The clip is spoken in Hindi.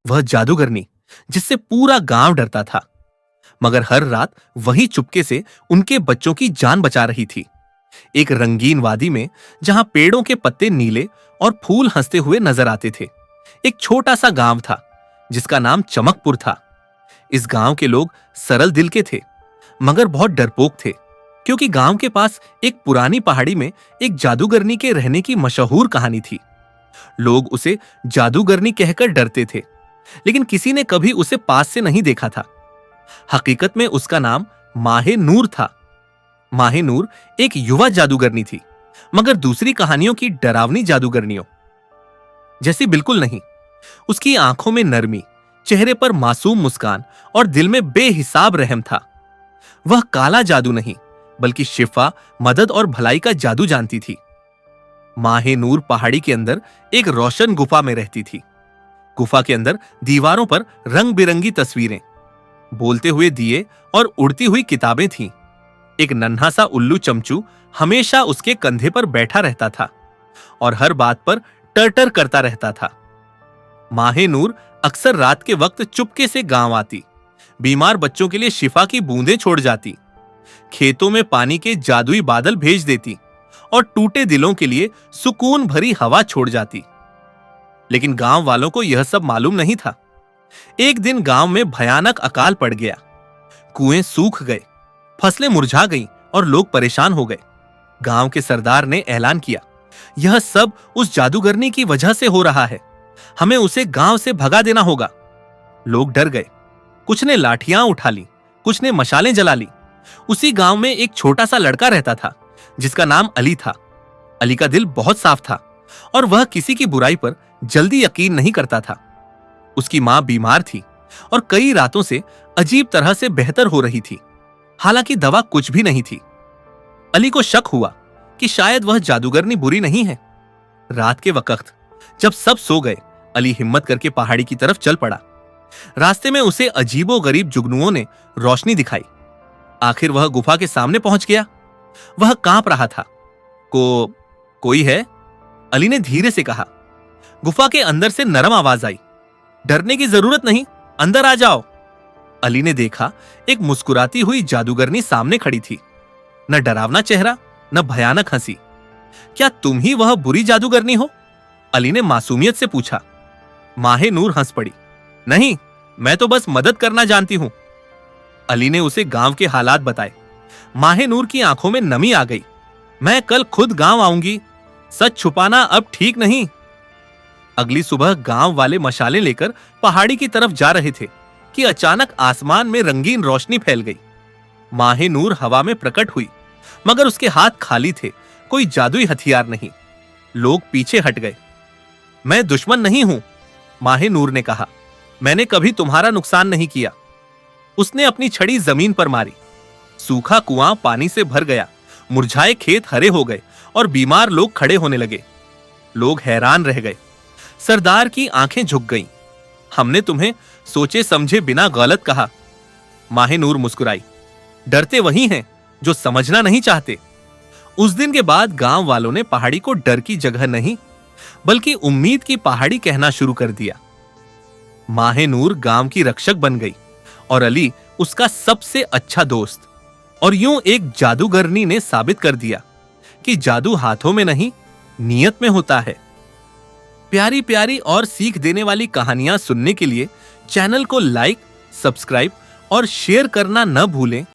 वह जादूगरनी जिससे पूरा गांव डरता था, मगर हर रात वही चुपके से उनके बच्चों की जान बचा रही थी। एक रंगीन वादी में, जहां पेड़ों के पत्ते नीले और फूल हंसते हुए नजर आते थे, एक छोटा सा गांव था जिसका नाम चमकपुर था। इस गांव के लोग सरल दिल के थे, मगर बहुत डरपोक थे, क्योंकि गांव के पास एक पुरानी पहाड़ी में एक जादूगरनी के रहने की मशहूर कहानी थी। लोग उसे जादूगरनी कहकर डरते थे, लेकिन किसी ने कभी उसे पास से नहीं देखा था। हकीकत में उसका नाम माहे नूर था। माहे नूर एक युवा जादूगरनी थी, मगर दूसरी कहानियों की डरावनी जादूगरनियों जैसी बिल्कुल नहीं। उसकी आंखों में नरमी, चेहरे पर मासूम मुस्कान और दिल में बेहिसाब रहम था। वह काला जादू नहीं, बल्कि शिफा, मदद और भलाई का जादू जानती थी। माहे नूर पहाड़ी के अंदर एक रोशन गुफा में रहती थी। गुफा के अंदर दीवारों पर रंग बिरंगी तस्वीरें, बोलते हुए दिए और उड़ती हुई किताबें थीं। एक नन्हा सा उल्लू चमचू हमेशा उसके कंधे पर बैठा रहता था और हर बात पर टर करता रहता था। माहे नूर अक्सर रात के वक्त चुपके से गांव आती, बीमार बच्चों के लिए शिफा की बूंदें छोड़ जाती, खेतों में पानी के जादुई बादल भेज देती और टूटे दिलों के लिए सुकून भरी हवा छोड़ जाती। लेकिन गांव वालों को यह सब मालूम नहीं था। एक दिन गांव में भयानक अकाल पड़ गया। कुएं सूख गए, फसलें मुरझा गईं और लोग परेशान हो गए। गांव के सरदार ने ऐलान किया, यह सब उस जादूगरनी की वजह से हो रहा है, हमें उसे गांव से भगा देना होगा। लोग डर गए। कुछ ने लाठियां उठा ली, कुछ ने मशालें जला ली। उसी गांव में एक छोटा सा लड़का रहता था जिसका नाम अली था। अली का दिल बहुत साफ था और वह किसी की बुराई पर जल्दी यकीन नहीं करता था। उसकी मां बीमार थी और कई रातों से अजीब तरह से बेहतर हो रही थी, हालांकि दवा कुछ भी नहीं थी। अली को शक हुआ कि शायद वह जादूगरनी बुरी नहीं है। रात के वक्त जब सब सो गए, अली हिम्मत करके पहाड़ी की तरफ चल पड़ा। रास्ते में उसे अजीबोगरीब जुगनुओं ने रोशनी दिखाई। आखिर वह गुफा के सामने पहुंच गया। वह कांप रहा था। कोई है? अली ने धीरे से कहा। गुफा के अंदर से नरम आवाज आई, डरने की जरूरत नहीं, अंदर आ जाओ। अली ने देखा, एक मुस्कुराती हुई जादूगरनी सामने खड़ी थी। न डरावना चेहरा, न भयानक हंसी। क्या तुम ही वह बुरी जादूगरनी हो? अली ने मासूमियत से पूछा। माहे नूर हंस पड़ी। नहीं, मैं तो बस मदद करना जानती हूं। अली ने उसे गांव के हालात बताए। माहे नूर की आंखों में नमी आ गई। मैं कल खुद गांव आऊंगी, सच छुपाना अब ठीक नहीं। अगली सुबह गांव वाले मशालें लेकर पहाड़ी की तरफ जा रहे थे कि अचानक आसमान में रंगीन रोशनी फैल गई। माहे नूर हवा में प्रकट हुई, मगर उसके हाथ खाली थे, कोई जादुई हथियार नहीं। लोग पीछे हट गए। मैं दुश्मन नहीं हूं, माहे नूर ने कहा। मैंने कभी तुम्हारा नुकसान नहीं किया। उसने अपनी छड़ी जमीन पर मारी। सूखा कुआं पानी से भर गया, मुरझाए खेत हरे हो गए और बीमार लोग खड़े होने लगे। लोग हैरान रह गए। सरदार की आंखें झुक गईं। हमने तुम्हें सोचे समझे बिना गलत कहा। माहे नूर मुस्कुराई। डरते वही हैं जो समझना नहीं चाहते। उस दिन के बाद गांव वालों ने पहाड़ी को डर की जगह नहीं, बल्कि उम्मीद की पहाड़ी कहना शुरू कर दिया। माहे नूर गांव की रक्षक बन गई और अली उसका सबसे अच्छा दोस्त। और यूं एक जादूगरनी ने साबित कर दिया कि जादू हाथों में नहीं, नियत में होता है। प्यारी प्यारी और सीख देने वाली कहानियां सुनने के लिए चैनल को लाइक, सब्सक्राइब और शेयर करना न भूलें।